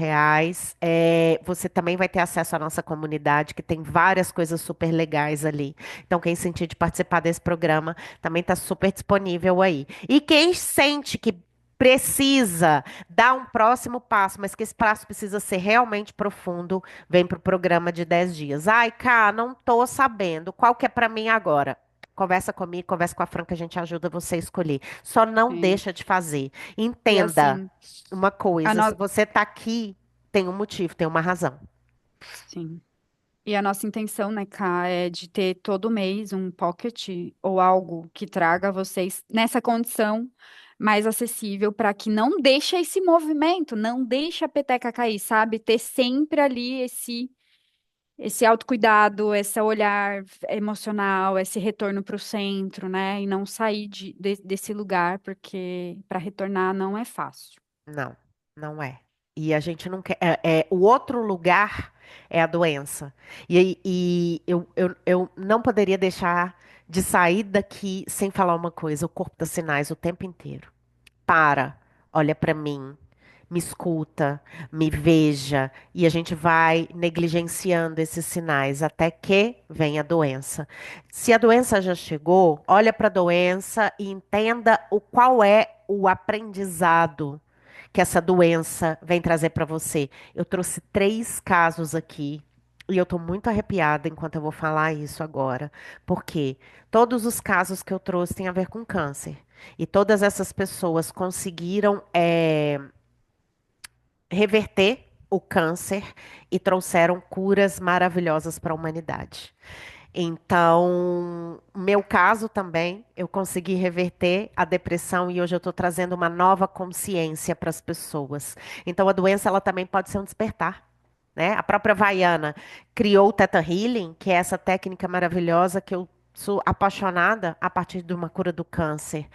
Você também vai ter acesso à nossa comunidade, que tem várias coisas super legais ali. Então, quem sentir de participar desse programa também está super disponível aí. E quem sente que precisa dar um próximo passo, mas que esse passo precisa ser realmente profundo, vem para o programa de 10 dias. Ai, Cá, não tô sabendo. Qual que é para mim agora? Conversa comigo, conversa com a Fran, que a gente ajuda você a escolher. Só não É. deixa de fazer. E Entenda assim, uma a coisa: se no... você está aqui, tem um motivo, tem uma razão. Sim. E a nossa intenção, né, Ká, é de ter todo mês um pocket ou algo que traga vocês nessa condição mais acessível para que não deixe esse movimento, não deixe a peteca cair, sabe? Ter sempre ali esse autocuidado, esse olhar emocional, esse retorno para o centro, né? E não sair desse lugar, porque para retornar não é fácil. Não, não é. E a gente não quer. O outro lugar é a doença. E eu não poderia deixar de sair daqui sem falar uma coisa: o corpo dá sinais o tempo inteiro. Para, olha para mim, me escuta, me veja, e a gente vai negligenciando esses sinais até que vem a doença. Se a doença já chegou, olha para a doença e entenda o qual é o aprendizado que essa doença vem trazer para você. Eu trouxe 3 casos aqui. E eu tô muito arrepiada enquanto eu vou falar isso agora, porque todos os casos que eu trouxe têm a ver com câncer. E todas essas pessoas conseguiram reverter o câncer e trouxeram curas maravilhosas para a humanidade. Então, meu caso também, eu consegui reverter a depressão e hoje eu estou trazendo uma nova consciência para as pessoas. Então, a doença ela também pode ser um despertar. Né? A própria Vaiana criou o Theta Healing, que é essa técnica maravilhosa que eu sou apaixonada a partir de uma cura do câncer.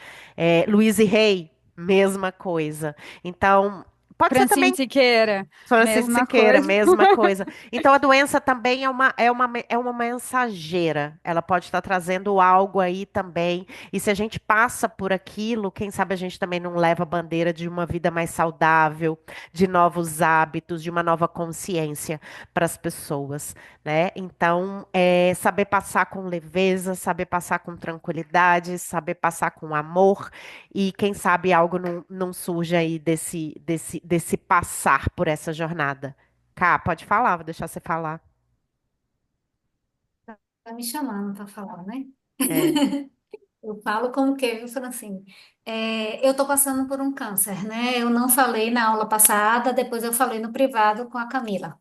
Louise Hay, mesma coisa. Então, pode ser Francine também Siqueira, Francisco mesma Siqueira, coisa. mesma coisa. Então, a doença também é uma mensageira. Ela pode estar trazendo algo aí também. E se a gente passa por aquilo, quem sabe a gente também não leva a bandeira de uma vida mais saudável, de novos hábitos, de uma nova consciência para as pessoas, né? Então, saber passar com leveza, saber passar com tranquilidade, saber passar com amor. E quem sabe algo não surge aí desse passar por essa jornada. Cá, pode falar, vou deixar você falar. Tá me chamando para falar, né? É. Eu falo como que, viu, Francine? Eu tô passando por um câncer, né? Eu não falei na aula passada, depois eu falei no privado com a Camila.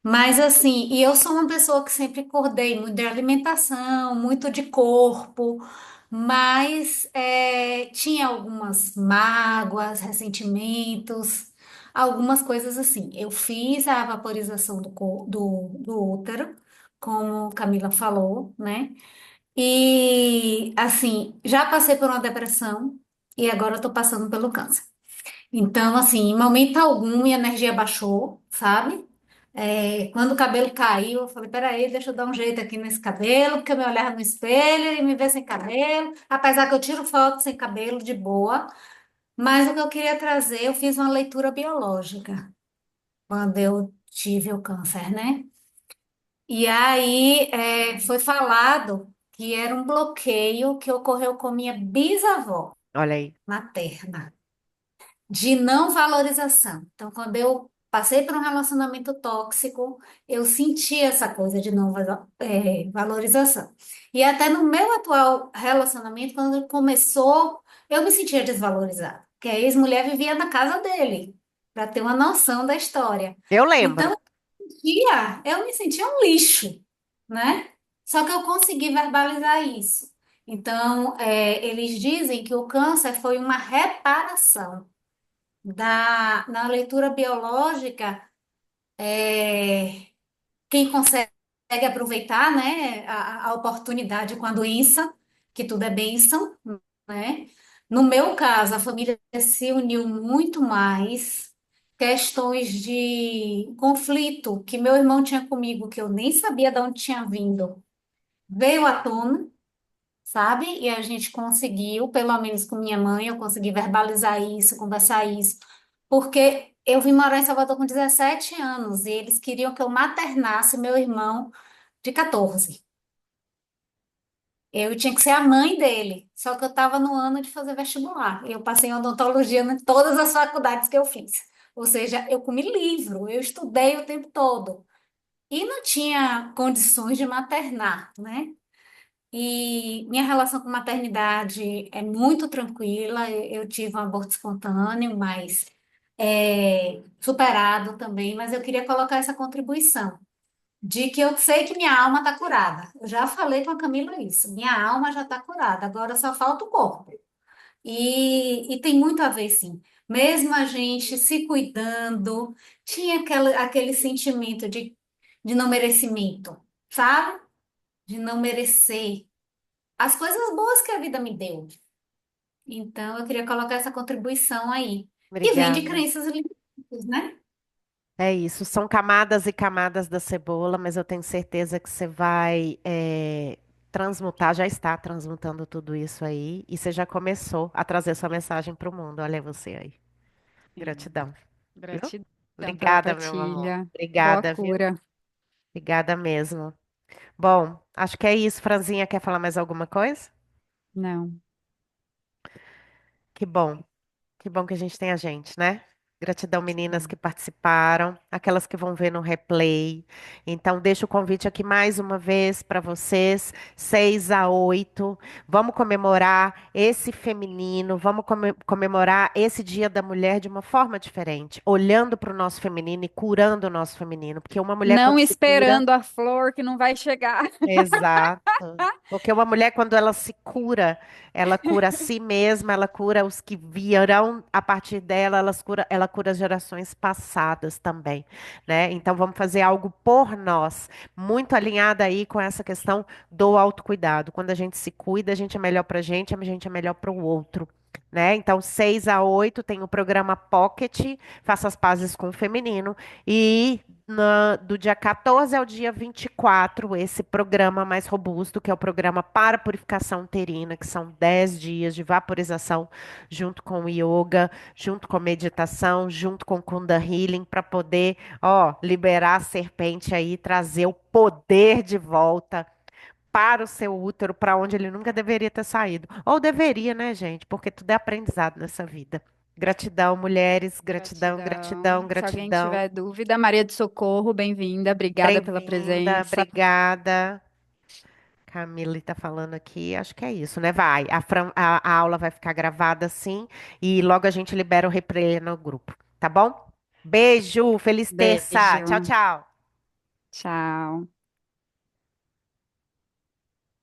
Mas assim, e eu sou uma pessoa que sempre acordei muito de alimentação, muito de corpo, mas tinha algumas mágoas, ressentimentos, algumas coisas assim. Eu fiz a vaporização do útero, como Camila falou, né? E assim, já passei por uma depressão e agora eu tô passando pelo câncer. Então, assim, em momento algum minha energia baixou, sabe? Quando o cabelo caiu, eu falei, peraí, deixa eu dar um jeito aqui nesse cabelo, porque eu me olhava no espelho e me ver sem cabelo, apesar que eu tiro foto sem cabelo, de boa. Mas o que eu queria trazer, eu fiz uma leitura biológica quando eu tive o câncer, né? E aí foi falado que era um bloqueio que ocorreu com minha bisavó Olha aí. materna, de não valorização. Então, quando eu passei por um relacionamento tóxico, eu senti essa coisa de não valorização. E até no meu atual relacionamento, quando começou, eu me sentia desvalorizada, porque a ex-mulher vivia na casa dele, para ter uma noção da história. Eu lembro. Então, eu me sentia um lixo, né? Só que eu consegui verbalizar isso. Então, eles dizem que o câncer foi uma reparação na leitura biológica. Quem consegue aproveitar, né, a oportunidade com a doença, que tudo é bênção, né? No meu caso, a família se uniu muito mais. Questões de conflito que meu irmão tinha comigo, que eu nem sabia de onde tinha vindo, veio à tona, sabe? E a gente conseguiu, pelo menos com minha mãe, eu consegui verbalizar isso, conversar isso, porque eu vim morar em Salvador com 17 anos e eles queriam que eu maternasse meu irmão de 14. Eu tinha que ser a mãe dele, só que eu estava no ano de fazer vestibular. Eu passei em odontologia em todas as faculdades que eu fiz. Ou seja, eu comi livro, eu estudei o tempo todo. E não tinha condições de maternar, né? E minha relação com maternidade é muito tranquila. Eu tive um aborto espontâneo, mas superado também. Mas eu queria colocar essa contribuição de que eu sei que minha alma está curada. Eu já falei com a Camila isso. Minha alma já está curada. Agora só falta o corpo. E tem muito a ver, sim. Mesmo a gente se cuidando, tinha aquele sentimento de não merecimento, sabe? De não merecer as coisas boas que a vida me deu. Então, eu queria colocar essa contribuição aí. E vem de Obrigada. crenças limitantes, né? É isso, são camadas e camadas da cebola, mas eu tenho certeza que você vai transmutar, já está transmutando tudo isso aí, e você já começou a trazer sua mensagem para o mundo. Olha você aí. Sim. Gratidão, viu? Gratidão pela Obrigada, meu amor. partilha. Boa Obrigada, viu? cura. Obrigada mesmo. Bom, acho que é isso. Franzinha, quer falar mais alguma coisa? Não. Que bom. Que bom que a gente tem a gente, né? Gratidão, meninas que Sim. participaram, aquelas que vão ver no replay. Então, deixo o convite aqui mais uma vez para vocês, 6 a 8. Vamos comemorar esse feminino, vamos comemorar esse Dia da Mulher de uma forma diferente, olhando para o nosso feminino e curando o nosso feminino. Porque uma mulher, Não quando se cura. esperando a flor que não vai chegar. Exato. Porque uma mulher, quando ela se cura, ela cura a si mesma, ela cura os que virão a partir dela, ela cura as gerações passadas também, né? Então vamos fazer algo por nós, muito alinhada aí com essa questão do autocuidado. Quando a gente se cuida, a gente é melhor pra gente, a gente é melhor para o outro. Né? Então, 6 a 8 tem o programa Pocket, Faça as Pazes com o Feminino. E do dia 14 ao dia 24, esse programa mais robusto, que é o programa para purificação uterina, que são 10 dias de vaporização, junto com o yoga, junto com meditação, junto com Kunda Healing, para poder, ó, liberar a serpente aí, trazer o poder de volta para o seu útero, para onde ele nunca deveria ter saído. Ou deveria, né, gente? Porque tudo é aprendizado nessa vida. Gratidão, mulheres, gratidão, gratidão, Gratidão. Se alguém gratidão. tiver dúvida, Maria de Socorro, bem-vinda. Obrigada pela Bem-vinda, presença. obrigada. Camila está falando aqui, acho que é isso, né? Vai, a aula vai ficar gravada sim e logo a gente libera o replay no grupo, tá bom? Beijo, feliz terça. Tchau, Beijo. tchau. Tchau.